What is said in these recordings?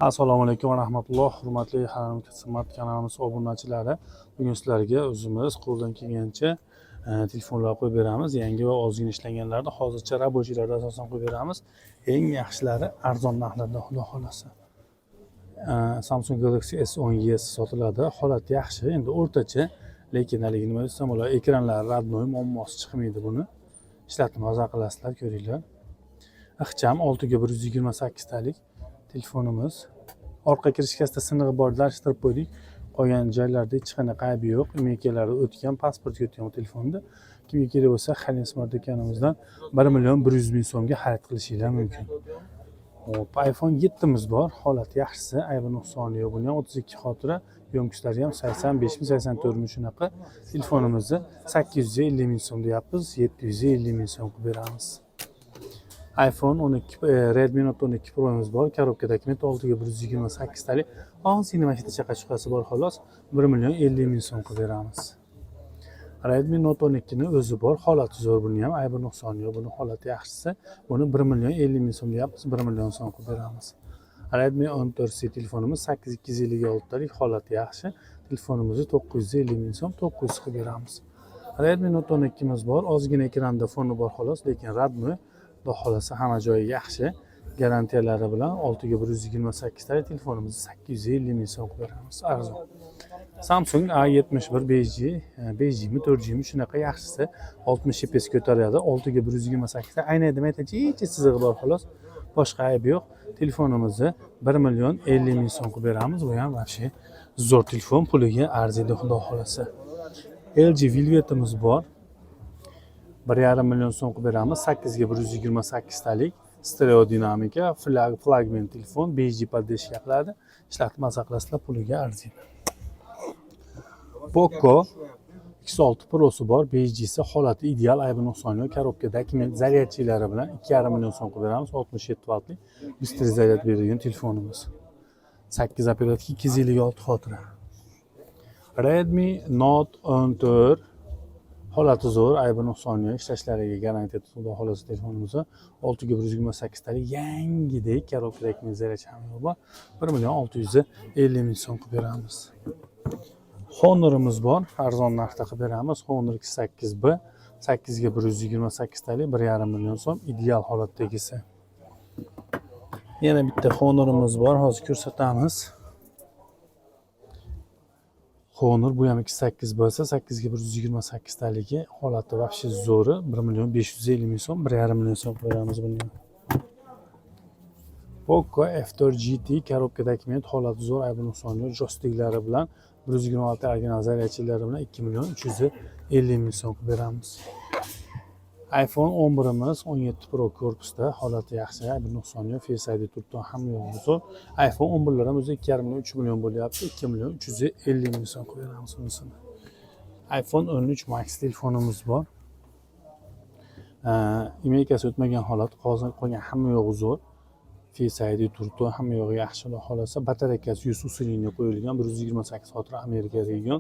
Assalomu alaykum va rahmatulloh. Hurmatli Haramki Smart kanalimiz obunachilari. Bugun sizlarga o'zimiz qo'ldan kelgancha telefonlar qo'yib beramiz. Yangi va ozgina ishlanganlarni hozircha rabochilarda asosan qo'yib beramiz. Eng yaxshilari arzon narxlarda, xudo xolasa. Samsung Galaxy S10 sotiladi. Holat yaxshi, endi o'rtacha, lekin haligi nima desam bo'lar, ekranlar radnoy muammosi chiqmaydi buni. Ishlatib maza qilasizlar, ko'ringlar. Ixcham 6 ga 128 talik telefonimiz. Orqa kirishkasida sinig'i bor, alishtirib qo'ydik. Qolgan joylarda hech qanaqa aybi yo'q. Imeykalari o'tgan, pasportga o'tgan telefonda. Kimga kerak bo'lsa, Halim Smart do'konimizdan 1.100.000 so'mga xarid qilishingiz mumkin. Hop, iPhone 7 bor. Holat yaxshisi, aybi nuqsoni yo'q. Buni ham 32 xotira, yo'mkichlari ham 85 84 shunaqa. Telefonimizni 850 ming so'm deyapmiz, 750 ming so'm qilib beramiz. iPhone 12 Redmi Note 12 Pro'miz bor. Korobkadagi 6 ga 128 talik. Ozgina mashina chaqa-chuqasi bor xolos. 1.50 so'm qilib beramiz. Redmi Note 12 ni o'zi bor. Holati zo'r, buni ham aybi nuqsoni yo'q. Buni holati yaxshisi. Buni 1.50 so'm deyapmiz, 1 million so'm qilib beramiz. Redmi 14C telefonimiz 8256 talik, holati yaxshi. Telefonimizni 950 ming so'm, 900 qilib beramiz. Redmi Note 12 miz bor. Ozgina ekranda foni bor xolos, lekin radnoy. Xudo xolasa hamma joyi yaxshi. Garantiyalari bilan 6 ga 128 talik telefonimizni 850 ming so'm qilib beramiz. Arzon. Samsung A71 5G, 5G mi 4G mi shunaqa yaxshisi 60 fps ko'taradi. 6 ga 128 ta. Aynan aytaychi chizig'i bor xolos. Boshqa aybi yo'q. Telefonimizni 1.50 ming so'm qilib beramiz. Bu ham vobshe zo'r telefon, puliga arziydi xudo xolasa. LG Velvetimiz bor. 1.5 million so'm qilib beramiz. 8 ga 128 talik stereo dinamika, flagman telefon, 5G podдержка qiladi. Ishlatib maza qilasizlar, puliga arziydi. Poco X6 Pro'si bor, 5G'si holati ideal, aybi nuqsoni yo'q. Korobkadagi zaryadchilari bilan 2.5 million so'm qilib beramiz. 67 vatli bыстрый zaryad beradigan telefonimiz. 8 operator, 256 xotira. Redmi Note 14 holati zo'r, aybi nuqsoni yo'q. Ishlashlariga garantiya xudo xolasa telefonimizni 6 ga 128 talik yangidek korobkadagi zaryadchi ham bor. 1.650 ming so'm qilib beramiz. Honor'imiz bor, arzon narxda qilib beramiz. Honor X8B 8 ga 128 talik, 1.5 million so'm, ideal holatdagisi. Yana bitta Honor'imiz bor, hozir ko'rsatamiz. Honor bu ham X8 bo'lsa, 8 ga 128 taligi, holati vobshe zo'ri, 1.550 ming so'm, 1.5 million so'm qilib beramiz buni. Poco F4 GT korobkadagi holati zo'r, aybi nuqsoni yo'q. Joystiklari bilan 126 original zaryadchilari bilan 2.350 ming so'm qilib beramiz. iPhone 11 17 Pro korpusda, holati yaxshi, aybi nuqsoni yo'q. Face ID turibdi, hamma yo'q zo'r. iPhone 11 ham o'zi 2.5 million 3 million bo'lyapti. 2.350 ming so'm qilib beramiz bunisini. iPhone 13 Max telefonimiz bor. Imeykasi o'tmagan holat, qolgan hamma yo'q zo'r. Face ID turibdi, hamma yo'q yaxshi, xudo xolasa. Batareykasi 100 usiliga qo'yilgan, 128 xotira Amerika region.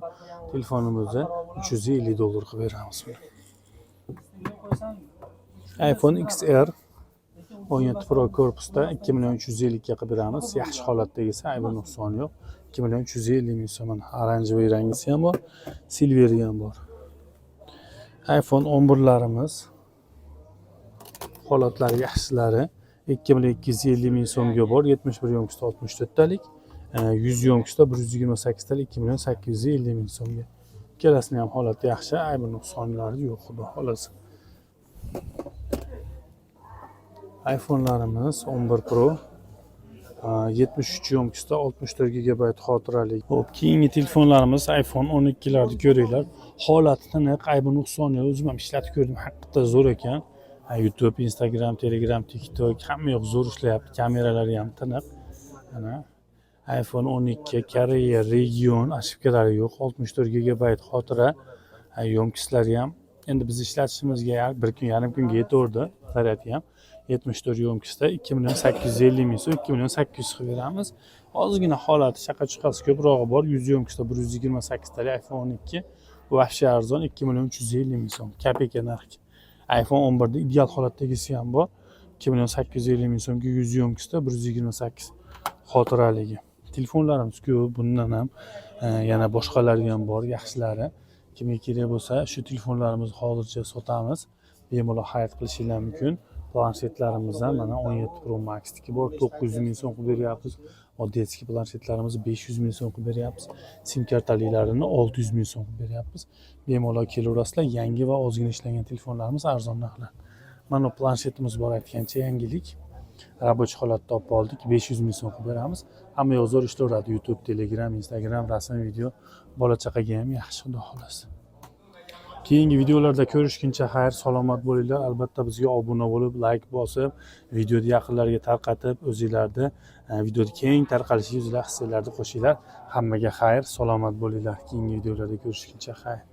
Telefonimizni $350 qilib beramiz. iPhone XR 17 Pro korpusda 2.350 ga qilib beramiz. Yaxshi holatdagisi, aybi nuqsoni yo'q. 2.350 ming so'm. Oranjiy rangisi ham bor, silveri ham bor. iPhone 11larimiz holatlari yaxshilari 2.250 ming so'mga bor, 71 yo'mkisda 64 talik, 100 yo'mkisda 128 talik, 2.850 ming so'mga. Ikkalasini ham holati yaxshi, aybi nuqsonlari yo'q, xudo xolasa. iPhone'larimiz 11 Pro 73 yo'mkisda 64 GB xotirali. Xo'p, keyingi telefonlarimiz iPhone 12larni ko'ringlar. Holati tiniq, aybi nuqsoni yo'q. O'zim ham ishlatib ko'rdim, haqiqatda zo'r ekan. YouTube, Instagram, Telegram, TikTok hamma yo'q zo'r ishlayapti. Kameralari ham tiniq. Mana iPhone 12 Koreya region, ошибкалari yo'q. 64 GB xotira, yo'mkislari ham endi biz ishlatishimizga bir kun, yarim kunga yetaverdi. Zaryadi ham 74 yo'mkisda 2.850 ming so'm, 2.800 qilib beramiz. Ozgina holati chaqa-chuqasi ko'prog'i bor. 100 yo'mkisda 128 talik iPhone 12, vobshe arzon, 2.350 ming so'm. Kopeyka narxi. iPhone 11da ideal holatdagisi ham bor. 2.850 ming so'mga 100 yo'mkisda 128 xotiraligi. Telefonlarimiz ko'p, bundan ham yana boshqalari ham bor, yaxshilari. Kimga kerak bo'lsa, shu telefonlarimizni hozircha sotamiz. Bemalol xarid qilishingiz mumkin. Planshetlarimiz ham mana 17 Pro Max'niki bor, 900 ming so'm qilib beryapmiz. Oddiy eski planshetlarimizni 500 ming so'm qilib beryapmiz. Sim kartaliklarini 600 ming so'm qilib beryapmiz. Bemalol kelaverasizlar. Yangi va ozgina ishlangan telefonlarimiz arzon narxlar. Mana planshetimiz bor aytgancha yangilik. Rabochiy holatda olib oldik, 500 ming so'm qilib beramiz. Hamma yozib ishlayveradi. YouTube, Telegram, Instagram, rasm, video, bola chaqaga ham yaxshi, xudo xolasa. Keyingi videolarda ko'rishguncha xayr, salomat bo'linglar. Albatta bizga obuna bo'lib, like bosib, videoni yaqinlarga tarqatib, o'zingizlarda videoni keng tarqalishiga hisslarni qo'shinglar. Hammaga xayr, salomat bo'linglar. Keyingi videolarda ko'rishguncha xayr.